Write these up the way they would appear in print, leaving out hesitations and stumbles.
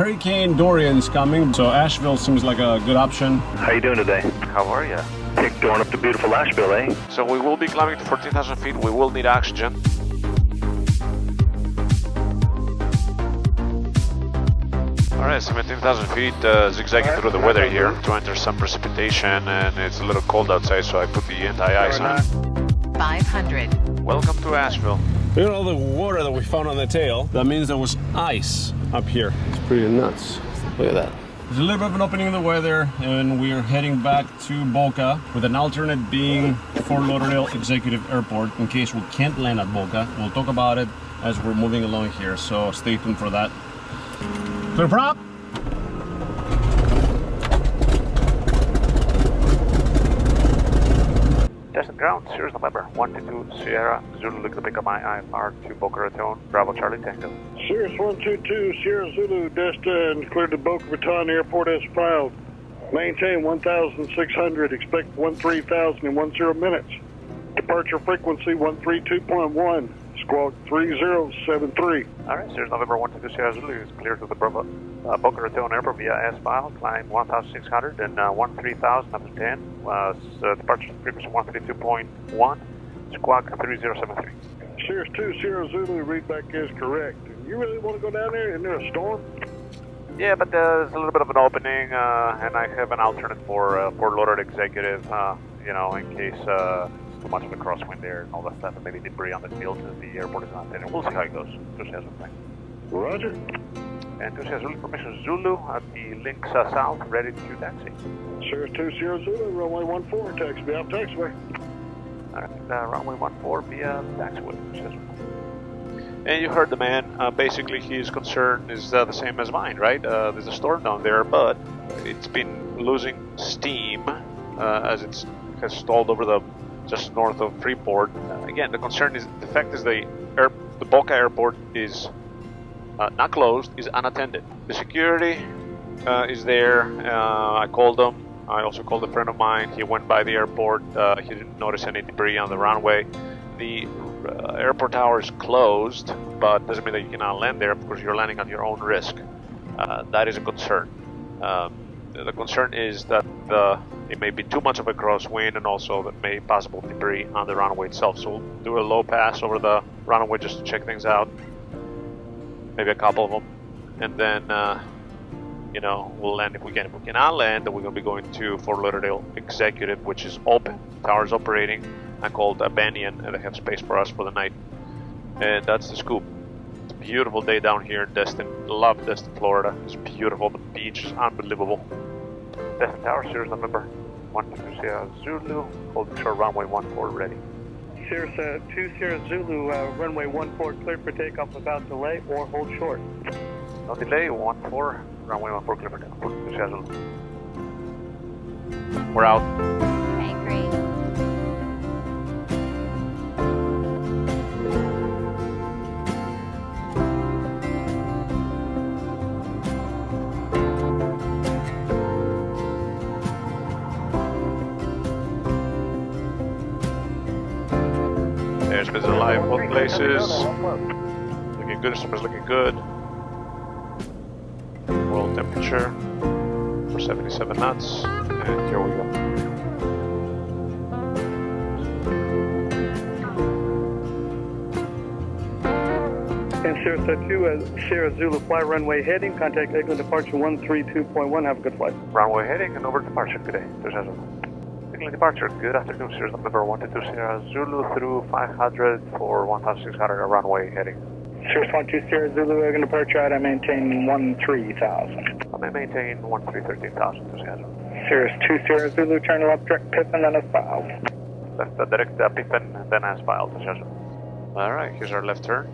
Hurricane Dorian's coming, so Asheville seems like a good option. How you doing today? How are you? Going up to beautiful Asheville, eh? So we will be climbing to 14,000 feet. We will need oxygen. Alright, 17,000 feet, zigzagging through the weather here to enter some precipitation, and it's a little cold outside, so I put the anti-ice on. 500. Welcome to Asheville. Look at all the water that we found on the tail. That means there was ice up here. It's pretty nuts. Look at that. There's a little bit of an opening in the weather, and we're heading back to Boca, with an alternate being Fort Lauderdale Executive Airport, in case we can't land at Boca. We'll talk about it as we're moving along here, so stay tuned for that. Clear prop! Destin ground, Sirius November, 122 Sierra, Zulu looking to pick up my IFR to Boca Raton, Bravo Charlie Tango. Sirius 122 Sierra Zulu, Destin, cleared to Boca Raton Airport as filed. Maintain 1,600, expect 13,000 in 10 minutes. Departure frequency 132.1, squawk 3073. Alright, Sirius November 122 Sierra Zulu is cleared to the Bravo, Boca Raton Airport via S-File, climb 1,600 and 13,000 up to 10. Departure frequency 132.1, squawk 3073. Sirius 2 Sierra Zulu, readback is correct. You really want to go down there? Isn't there a storm? Yeah, but there's a little bit of an opening, and I have an alternate for Fort Lauderdale Executive, you know, in case too much of a crosswind there and all that stuff, and maybe debris on the field since the airport is not there. We'll see how it goes. Roger. And Zulu permission Zulu at the links south, ready to taxi. Sirius 2 Sierra Zulu, runway 14, taxi out taxiway. Alright, runway 14 via taxiway. And you heard the man. Basically, his concern is the same as mine, right? There's a storm down there, but it's been losing steam as it has stalled over the just north of Freeport. Again, the concern is the fact is the Boca Airport is not closed, is unattended. The security is there. I called them. I also called a friend of mine. He went by the airport. He didn't notice any debris on the runway. The airport tower is closed, but doesn't mean that you cannot land there because you're landing at your own risk. That is a concern. The concern is that it may be too much of a crosswind, and also that may possible debris on the runway itself. So we'll do a low pass over the runway just to check things out. Maybe a couple of them, and then you know, we'll land if we can. If we cannot land, then we're going to be going to Fort Lauderdale Executive, which is open. The tower is operating. I called Banyan, and they have space for us for the night. And that's the scoop. It's a beautiful day down here in Destin. Love Destin, Florida. It's beautiful. The beach is unbelievable. Destin Tower, Sirius November 122 Sierra Zulu, holding short runway 14 ready. Sirius 2 Sierra Zulu, runway 14 cleared for takeoff without delay or hold short. No delay, 14, runway 14 cleared for takeoff. Sierra Zulu. We're out. Okay, great. Airspace is alive, both places. Looking good, airspace looking good. World temperature for 77 knots, and here we go. And Sirius 2 Sierra Zulu, fly runway heading, contact Eglin departure 132.1, have a good flight. Runway heading and over departure today. Eglin departure, good afternoon, Sirius November 122 Sierra Zulu through 500 for 1,600 runway heading. Sirius 12 Sierra Zulu, Eglin departure, I maintain 13,000. I may maintain 13,000 to Sierra. Sirius 2 Sierra Zulu, turn left direct Pippin, then as filed. Left direct Pippin, then as filed to Sierra. Alright, here's our left turn.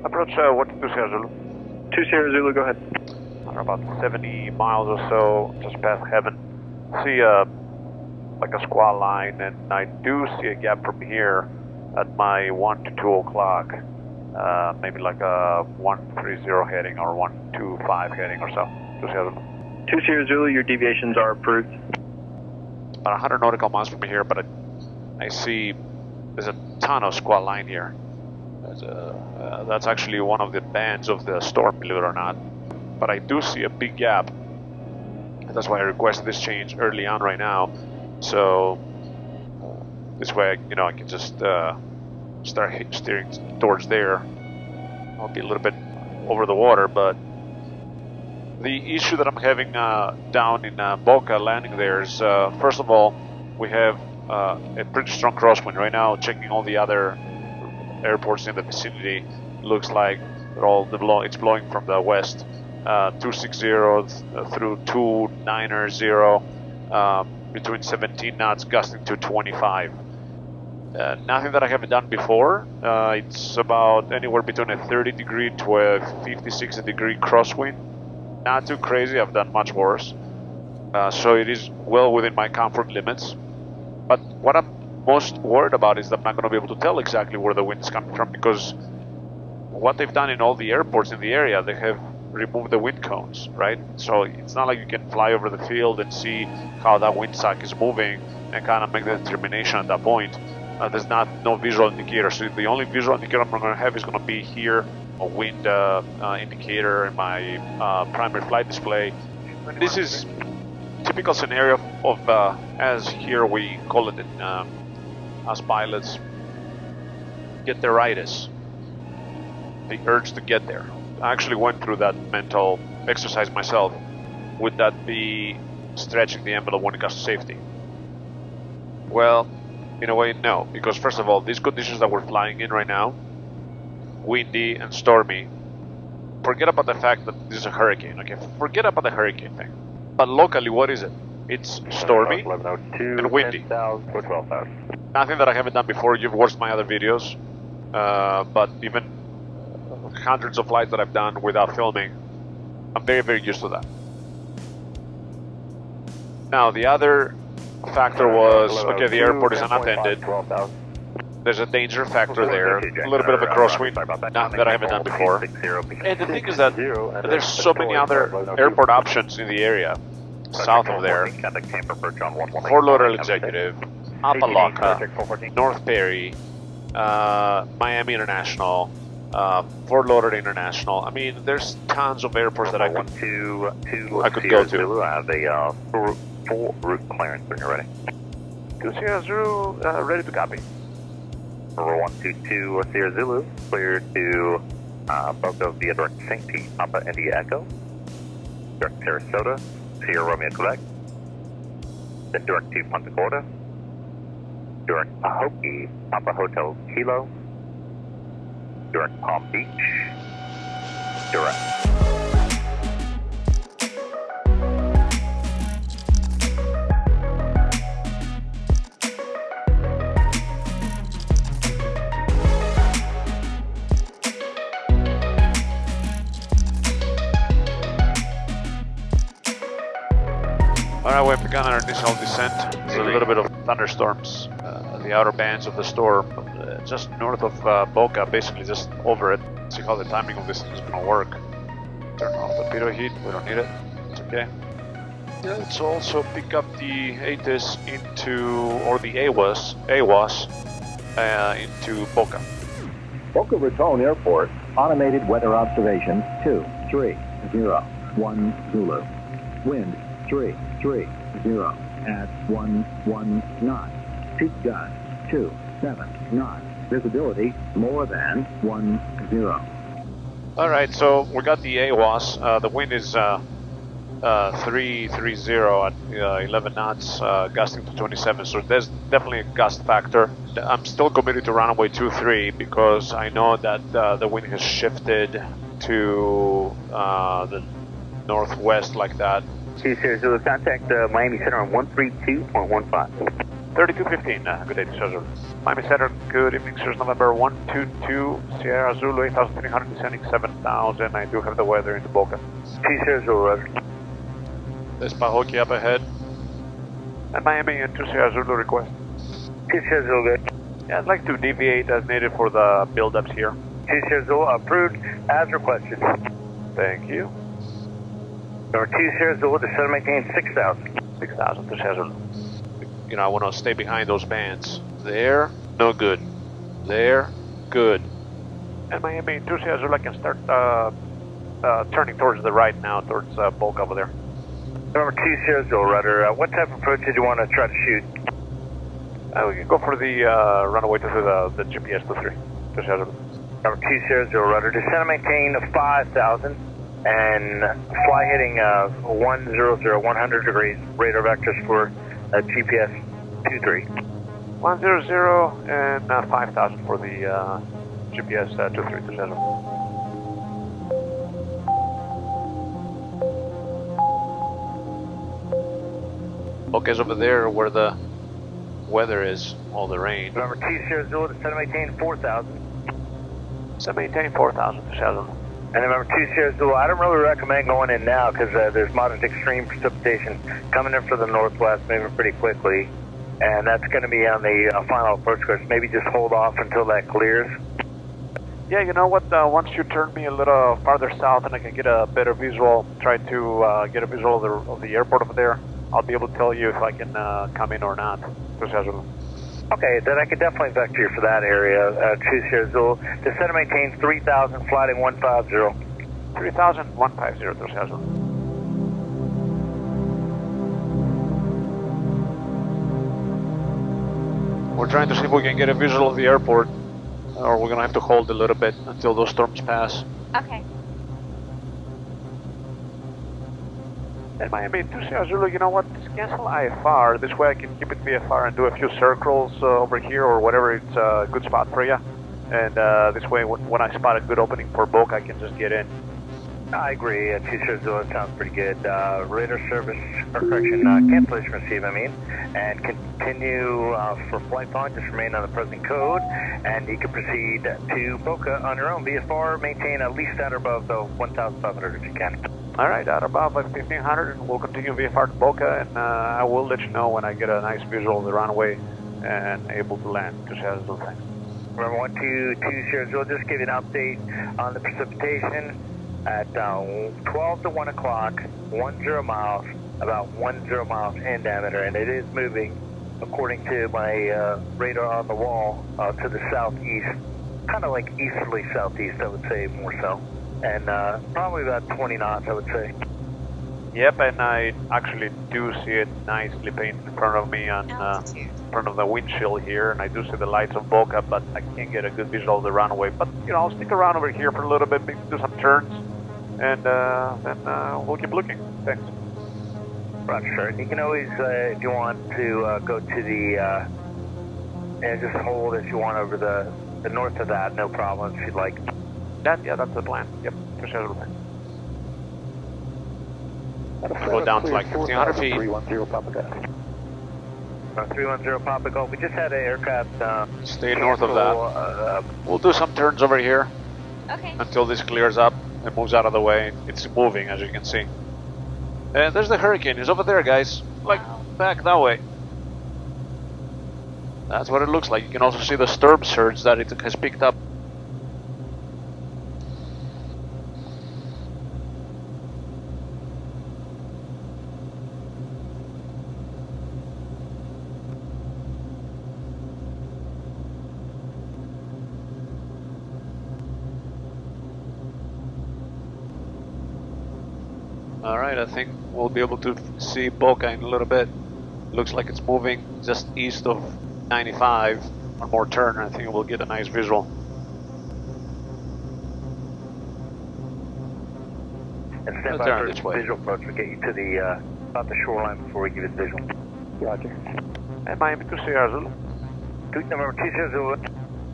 Approach 122 Sierra Zulu. 2 Sierra Zulu, go ahead. About 70 miles or so, just past Heaven. See like a squall line, and I do see a gap from here at my 1 to 2 o'clock. Maybe like a 130 heading or 125 heading or so. 2 Sierra Zulu, your deviations are approved. About 100 nautical miles from here, but I see there's a ton of squall line here. That's actually one of the bands of the storm, believe it or not. But I do see a big gap. That's why I requested this change early on right now. So this way, I can just start steering towards there. I'll be a little bit over the water, but the issue that I'm having down in Boca landing there is, first of all, we have a pretty strong crosswind right now. Checking all the other airports in the vicinity, looks like it's blowing from the west, 260 through 290, between 17 knots, gusting to 25. Nothing that I haven't done before. It's about anywhere between a 30 degree to a 50, 60 degree crosswind. Not too crazy, I've done much worse. So it is well within my comfort limits. But what I'm most worried about is that I'm not going to be able to tell exactly where the wind is coming from, because what they've done in all the airports in the area, they have removed the wind cones, right? So it's not like you can fly over the field and see how that windsock is moving and kind of make the determination at that point. There's no visual indicator, so the only visual indicator I'm going to have is going to be here, a wind indicator in my primary flight display. This is typical scenario of, as here we call it as pilots, get there-itis, the urge to get there. I actually went through that mental exercise myself. Would that be stretching the envelope when it comes to safety? Well, in a way, no, because first of all, these conditions that we're flying in right now, windy and stormy, forget about the fact that this is a hurricane, okay? Forget about the hurricane thing. But locally, what is it? It's stormy and windy. Nothing that I haven't done before. You've watched my other videos, but even hundreds of flights that I've done without filming, I'm very, very used to that. Now, the other factor was, okay, the airport is unattended. There's a danger factor there, a little bit of a crosswind, nothing that I haven't done before. And the thing is that there's so many other airport options in the area, south of there. Fort Lauderdale Executive, Apalaca, North Perry, Miami International, Fort Lauderdale International. I mean, there's tons of airports that I could go to. I have a full route clearance when you're ready. 2 Sierra Zulu, ready to copy. Number 122 Sierra Zulu, clear to Boca via direct St. Pete, Papa India Echo, direct Sarasota, Sierra Romeo Quebec, then direct to Punta Gorda, direct Pahokee, Papa Hotel Kilo, direct Palm Beach, direct. Alright, we've begun our initial descent. There's a little bit of thunderstorms, the outer bands of the storm, just north of Boca, basically just over it. See how the timing of this is going to work. Turn off the pitot heat, we don't need it, it's okay. Let's also pick up the ATIS or the AWAS into Boca. Boca Raton Airport, automated weather observation 230 1 Zulu. Wind 330 at 11 knots. Peak gust 27 knots. Visibility more than 10. Alright, so we got the AWAS. The wind is 330 at 11 knots, gusting to 27, so there's definitely a gust factor. I'm still committed to runway 23 because I know that the wind has shifted to the northwest like that. 2 Sierra Zulu, contact Miami Center on 132.15. 3215, good day, Sierra Zulu. Miami Center, good evening, Sierra November 122, Sierra Zulu, 8,300, descending 7,000. I do have the weather in Boca. 2 Sierra Zulu, roger. There's Pahokee up ahead. And Miami and 2 Sierra Zulu request. 2 Sierra Zulu, good. Yeah, I'd like to deviate as needed for the build-ups here. 2 Sierra Zulu, approved as requested. Thank you. Number 2 Sierra Zulu, descend and maintain 6,000. 6,000 to Sierra Zulu. You know, I want to stay behind those bands. There, no good. There, good. And Miami 2 Sierra Zulu, I can start turning towards the right now, towards Boca over there. Number 2 Sierra Zulu rudder, what type of approach did you want to try to shoot? We can go for the runaway to the GPS to 3. 2 Sierra Zulu. Number 2 Sierra Zulu rudder, descend and maintain 5,000 and fly heading 100, 100 degrees, radar vectors for GPS 23. 100 and 5,000 for the GPS 23 to 7. Boca's over there where the weather is, all the rain. Number 2 Sierra Zulu, descend and maintain 4,000. So maintain 4,000 to 7. And remember 2 Sierra Zulu, I don't really recommend going in now because there's moderate extreme precipitation coming in from the northwest, moving pretty quickly. And that's going to be on the final approach course. Maybe just hold off until that clears. Yeah, you know what, once you turn me a little farther south and I can get a better visual, try to get a visual of the airport over there, I'll be able to tell you if I can come in or not. Okay, then I could definitely vector you for that area. 2 Sierra Zulu, descend and maintain 3,000, flighting 150. 3,000, 150, 2 Sierra Zulu. We're trying to see if we can get a visual of the airport, or we're going to have to hold a little bit until those storms pass. Okay. And Miami 2 Sierra Zulu, you know what, just cancel IFR, this way I can keep it VFR and do a few circles over here or whatever, it's a good spot for you. And this way, when I spot a good opening for Boca, I can just get in. I agree, 2 Sierra Zulu sounds pretty good. Radar service, or correction, cancellation receive, and continue for flight phone, just remain on the present code, and you can proceed to Boca on your own VFR, maintain at least at or above the 1,500 if you can. All right, at about 1,500, and we'll continue VFR to Boca, and I will let you know when I get a nice visual of the runway and able to land. Just has those things. Remember 122 Sierra Zulu, just give you an update on the precipitation at 12 to 1 o'clock, 10 miles, about 10 miles in diameter, and it is moving according to my radar on the wall to the southeast, kind of like easterly southeast, I would say, more so. And probably about 20 knots, I would say. Yep, and I actually do see it nicely painted in front of me on in front of the windshield here, and I do see the lights of Boca, but I can't get a good visual of the runway. But, you know, I'll stick around over here for a little bit, maybe do some turns, and then we'll keep looking. Thanks. Roger, sir. You can always, if you want to go to the, and just hold if you want over the north of that, no problem if you'd like. Yeah, that's the plan. Yep, for sure. Go down to like 1,500 feet. 310 Papa Golf. 310 Papa Golf. We just had an aircraft. Stay north of that. We'll do some turns over here. Okay. Until this clears up and moves out of the way. It's moving, as you can see. And there's the hurricane. It's over there, guys. Like, back that way. That's what it looks like. You can also see the storm surge that it has picked up. Alright, I think we'll be able to see Boca in a little bit. Looks like it's moving just east of 95. One more turn, I think we'll get a nice visual. And stand by for the visual approach. We'll get you to the about the shoreline before we give it visual. Roger. And Miami 2 Sierra Zulu. Tweet number 2 Sierra Zulu.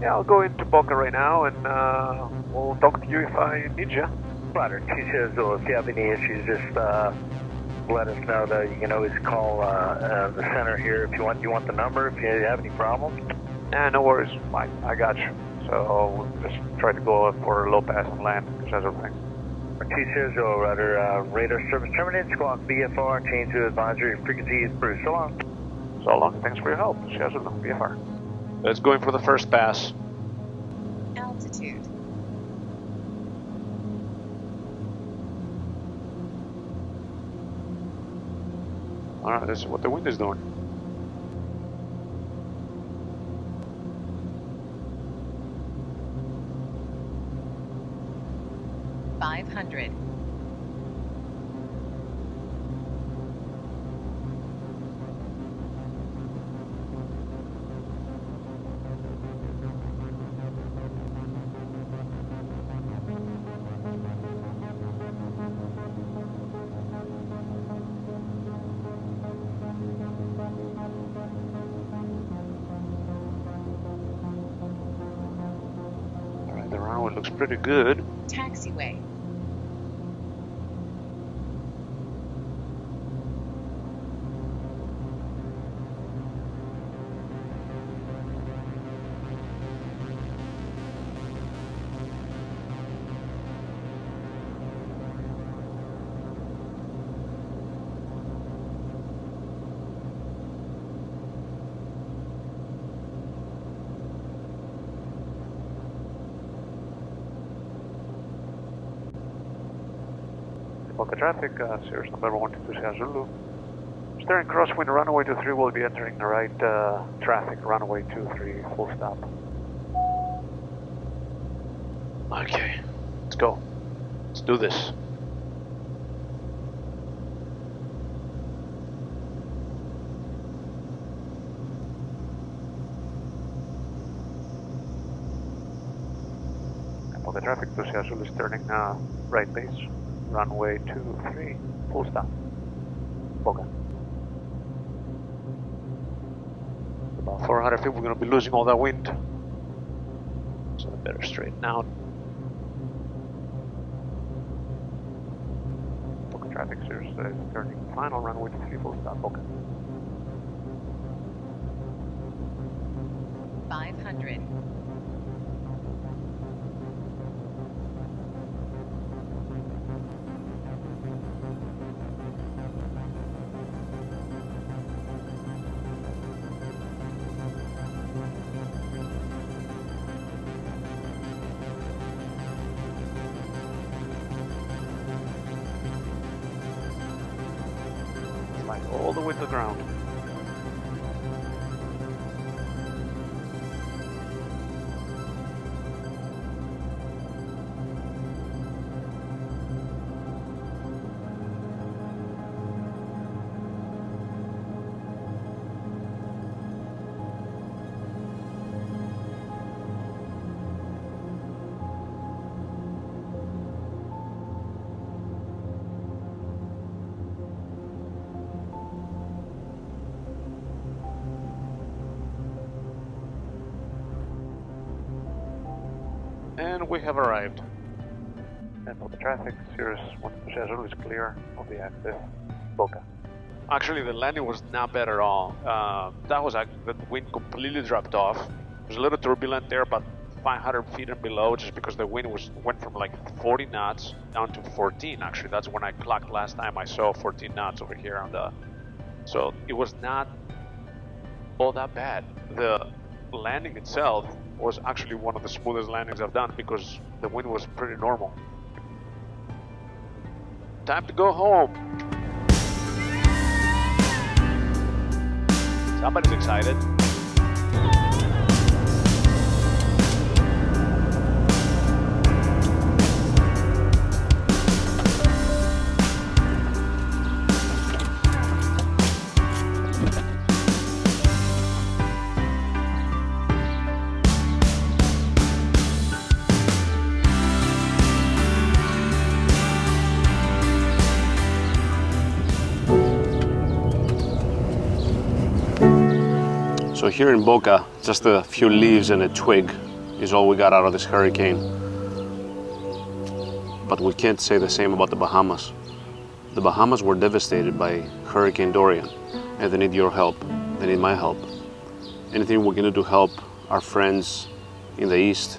Yeah, I'll go into Boca right now, and we'll talk to you if I need you. Roger, 2 Sierra Zulu. If you have any issues, just let us know. Though you can always call the center here if you want. You want the number if you have any problems. Nah, no worries, Mike. I got you. So we'll just try to go for a low pass and land, because that's everything. 2 Sierra Zulu, rudder. Radar service terminated. Squawk VFR. Change to advisory. Frequency is Bruce. So long. So long. Thanks for your help. Sierra Zulu, VFR. Let's go in for the first pass. Altitude. Alright, this is what the wind is doing. it looks pretty good. Taxiway. Boca traffic, Sirius number 122 Sierra Zulu. Steering crosswind, runway 23 will be entering the right traffic, runway 23, full stop. Okay, let's go. Let's do this. Boca traffic to Sierra Zulu is turning right base. Runway 23, full stop. Boca. About 400 feet, we're going to be losing all that wind. So I better straighten out. Boca traffic, Sirius is turning final, runway 23, full stop. Boca. 500. All the way to the ground. And we have arrived. And for the traffic, Sirius 122 Sierra Zulu is clear of the access. Boca. Actually, the landing was not bad at all. That was the wind completely dropped off. It was a little turbulent there, but 500 feet and below, just because the wind went from like 40 knots down to 14. Actually, that's when I clocked last time. I saw 14 knots over here on the. So it was not all that bad. The landing itself was actually one of the smoothest landings I've done because the wind was pretty normal. Time to go home. Somebody's excited. So here in Boca, just a few leaves and a twig is all we got out of this hurricane. But we can't say the same about the Bahamas. The Bahamas were devastated by Hurricane Dorian, and they need your help. They need my help. Anything we can do to help our friends in the East,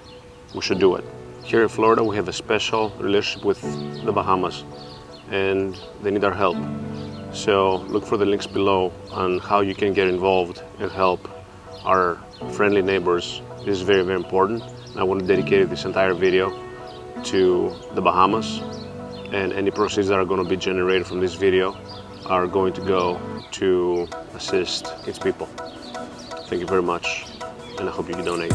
we should do it. Here in Florida, we have a special relationship with the Bahamas, and they need our help. So look for the links below on how you can get involved and help our friendly neighbors. This is very, very important. I want to dedicate this entire video to the Bahamas, and any proceeds that are going to be generated from this video are going to go to assist its people. Thank you very much, and I hope you can donate.